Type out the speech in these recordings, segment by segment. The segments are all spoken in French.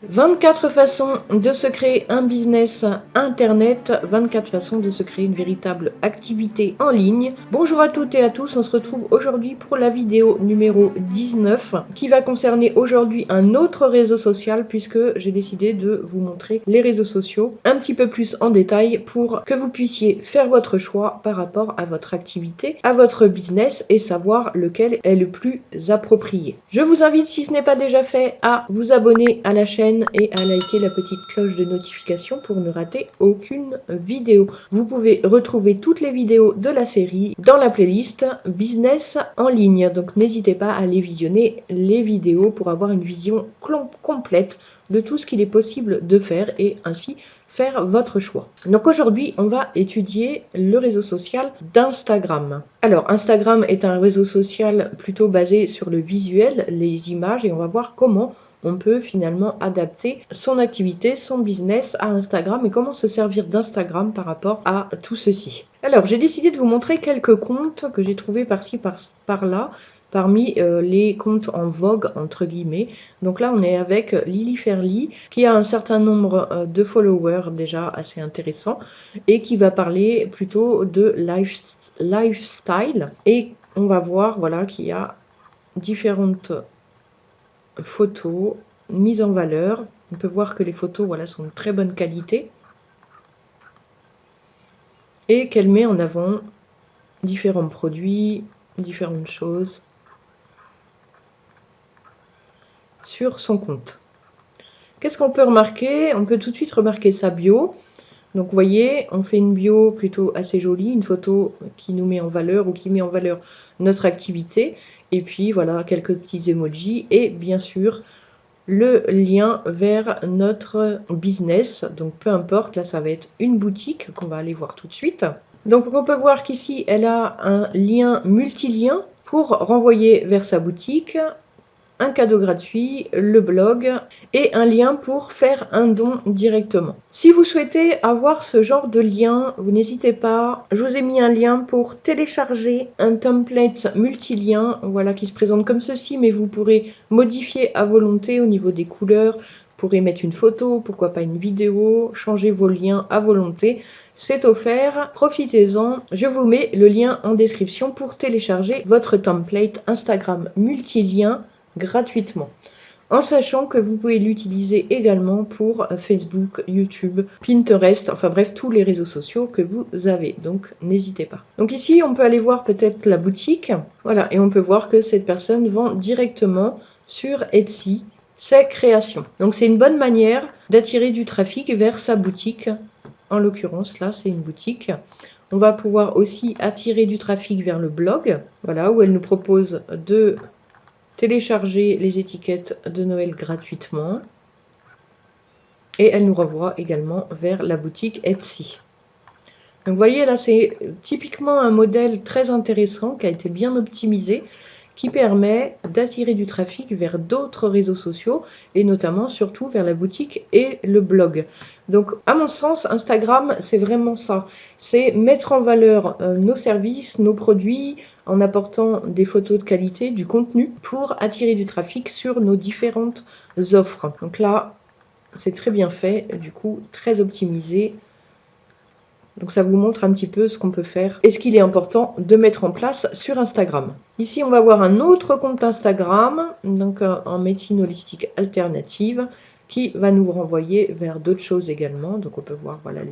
24 façons de se créer un business internet, 24 façons de se créer une véritable activité en ligne. Bonjour à toutes et à tous, on se retrouve aujourd'hui pour la vidéo numéro 19 qui va concerner aujourd'hui un autre réseau social puisque j'ai décidé de vous montrer les réseaux sociaux un petit peu plus en détail pour que vous puissiez faire votre choix par rapport à votre activité, à votre business et savoir lequel est le plus approprié. Je vous invite, si ce n'est pas déjà fait, à vous abonner à la chaîne et à liker la petite cloche de notification pour ne rater aucune vidéo. Vous pouvez retrouver toutes les vidéos de la série dans la playlist Business en ligne. Donc n'hésitez pas à aller visionner les vidéos pour avoir une vision complète de tout ce qu'il est possible de faire et ainsi faire votre choix. Donc aujourd'hui, on va étudier le réseau social d'Instagram. Alors, Instagram est un réseau social plutôt basé sur le visuel, les images, et on va voir comment on peut finalement adapter son activité, son business à Instagram et comment se servir d'Instagram par rapport à tout ceci. Alors, j'ai décidé de vous montrer quelques comptes que j'ai trouvés par-ci, par-là, parmi les comptes en vogue, entre guillemets. Donc là, on est avec Lily Fairly, qui a un certain nombre de followers déjà assez intéressants et qui va parler plutôt de lifestyle. Et on va voir voilà, qu'il y a différentes photos mises en valeur. On peut voir que les photos voilà, sont de très bonne qualité et qu'elle met en avant différents produits, différentes choses sur son compte. Qu'est-ce qu'on peut remarquer? On peut tout de suite remarquer sa bio. Donc vous voyez, on fait une bio plutôt assez jolie, une photo qui nous met en valeur ou qui met en valeur notre activité. Et puis voilà, quelques petits emojis et bien sûr le lien vers notre business. Donc peu importe, là ça va être une boutique qu'on va aller voir tout de suite. Donc on peut voir qu'ici elle a un lien multilien pour renvoyer vers sa boutique, un cadeau gratuit, le blog et un lien pour faire un don directement. Si vous souhaitez avoir ce genre de lien, vous n'hésitez pas. Je vous ai mis un lien pour télécharger un template multilien, voilà, qui se présente comme ceci, mais vous pourrez modifier à volonté au niveau des couleurs. Vous pourrez mettre une photo, pourquoi pas une vidéo, changer vos liens à volonté. C'est offert, profitez-en. Je vous mets le lien en description pour télécharger votre template Instagram multilien gratuitement, en sachant que vous pouvez l'utiliser également pour Facebook, YouTube, Pinterest, enfin bref, tous les réseaux sociaux que vous avez, donc n'hésitez pas. Donc ici, on peut aller voir peut-être la boutique, voilà, et on peut voir que cette personne vend directement sur Etsy ses créations. Donc c'est une bonne manière d'attirer du trafic vers sa boutique, en l'occurrence là, c'est une boutique. On va pouvoir aussi attirer du trafic vers le blog, voilà, où elle nous propose de télécharger les étiquettes de Noël gratuitement et elle nous renvoie également vers la boutique Etsy. Donc vous voyez là, c'est typiquement un modèle très intéressant qui a été bien optimisé, qui permet d'attirer du trafic vers d'autres réseaux sociaux et notamment surtout vers la boutique et le blog. Donc à mon sens, Instagram, c'est vraiment ça. C'est mettre en valeur nos services, nos produits, en apportant des photos de qualité, du contenu pour attirer du trafic sur nos différentes offres. Donc là, c'est très bien fait, du coup très optimisé. Donc ça vous montre un petit peu ce qu'on peut faire et ce qu'il est important de mettre en place sur Instagram. Ici, on va voir un autre compte Instagram, donc en médecine holistique alternative, qui va nous renvoyer vers d'autres choses également. Donc on peut voir voilà,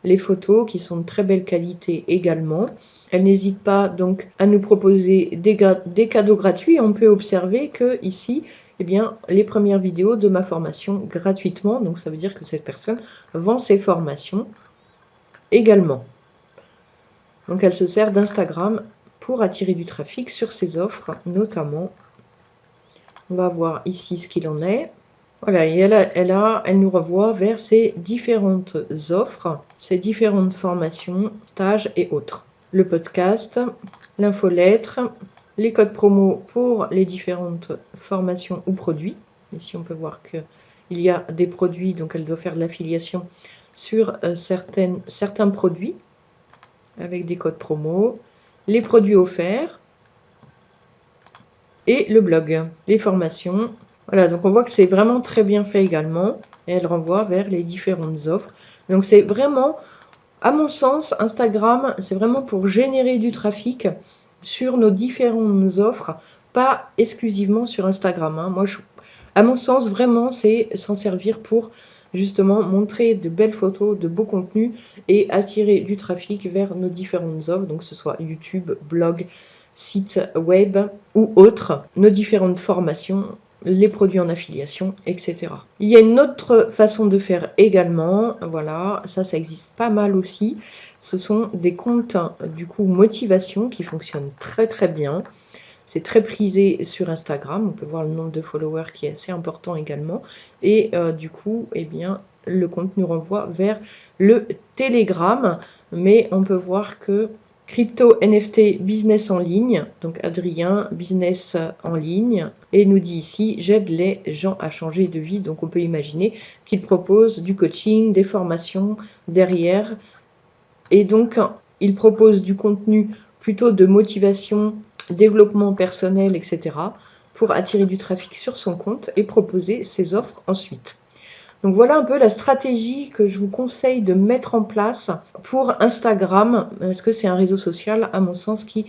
les photos qui sont de très belle qualité également. Elle n'hésite pas donc à nous proposer des cadeaux gratuits. On peut observer que ici, eh bien, les premières vidéos de ma formation gratuitement. Donc ça veut dire que cette personne vend ses formations également. Donc elle se sert d'Instagram pour attirer du trafic sur ses offres, notamment. On va voir ici ce qu'il en est. Voilà, et elle nous renvoie vers ses différentes offres, ses différentes formations, stages et autres. Le podcast, l'infolettre, les codes promo pour les différentes formations ou produits. Ici, on peut voir qu'il y a des produits, donc elle doit faire de l'affiliation sur certains produits avec des codes promo, les produits offerts et le blog, les formations Voilà, donc on voit que c'est vraiment très bien fait également. Et elle renvoie vers les différentes offres. Donc c'est vraiment, à mon sens, Instagram, c'est vraiment pour générer du trafic sur nos différentes offres, pas exclusivement sur Instagram, hein. Moi, à mon sens, vraiment, c'est s'en servir pour justement montrer de belles photos, de beaux contenus et attirer du trafic vers nos différentes offres, donc que ce soit YouTube, blog, site web ou autres, nos différentes formations, les produits en affiliation, etc. Il y a une autre façon de faire également, voilà, ça existe pas mal aussi. Ce sont des comptes du coup motivation qui fonctionnent très très bien. C'est très prisé sur Instagram, on peut voir le nombre de followers qui est assez important également. Et du coup, eh bien, le compte nous renvoie vers le Telegram, mais on peut voir que Crypto NFT business en ligne, donc Adrien, business en ligne, et nous dit ici, j'aide les gens à changer de vie. Donc on peut imaginer qu'il propose du coaching, des formations derrière, et donc il propose du contenu plutôt de motivation, développement personnel, etc., pour attirer du trafic sur son compte et proposer ses offres ensuite. Donc voilà un peu la stratégie que je vous conseille de mettre en place pour Instagram, parce que c'est un réseau social, à mon sens, qui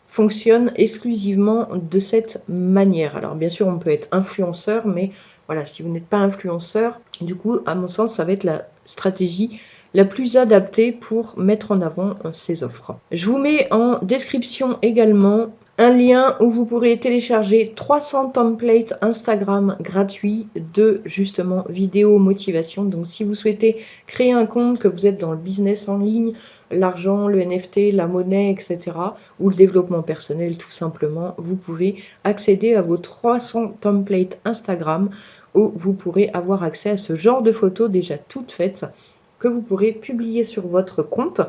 fonctionne exclusivement de cette manière. Alors bien sûr, on peut être influenceur, mais voilà, si vous n'êtes pas influenceur, du coup, à mon sens, ça va être la stratégie la plus adaptée pour mettre en avant ces offres. Je vous mets en description également un lien où vous pourrez télécharger 300 templates Instagram gratuits de justement vidéos motivation. Donc si vous souhaitez créer un compte, que vous êtes dans le business en ligne, l'argent, le NFT, la monnaie, etc., ou le développement personnel tout simplement, vous pouvez accéder à vos 300 templates Instagram où vous pourrez avoir accès à ce genre de photos déjà toutes faites que vous pourrez publier sur votre compte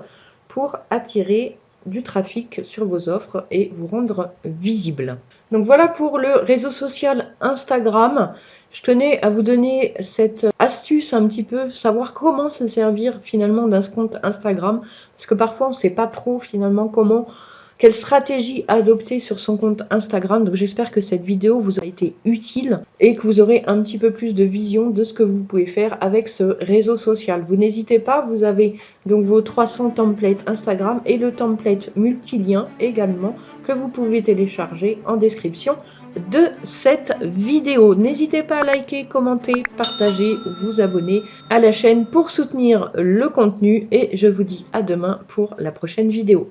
pour attirer du trafic sur vos offres et vous rendre visible. Donc voilà pour le réseau social Instagram. Je tenais à vous donner cette astuce un petit peu, savoir comment se servir finalement d'un compte Instagram, parce que parfois on ne sait pas trop finalement quelle stratégie adopter sur son compte Instagram. Donc j'espère que cette vidéo vous a été utile et que vous aurez un petit peu plus de vision de ce que vous pouvez faire avec ce réseau social. Vous n'hésitez pas, vous avez donc vos 300 templates Instagram et le template multilien également que vous pouvez télécharger en description de cette vidéo. N'hésitez pas à liker, commenter, partager, vous abonner à la chaîne pour soutenir le contenu et je vous dis à demain pour la prochaine vidéo.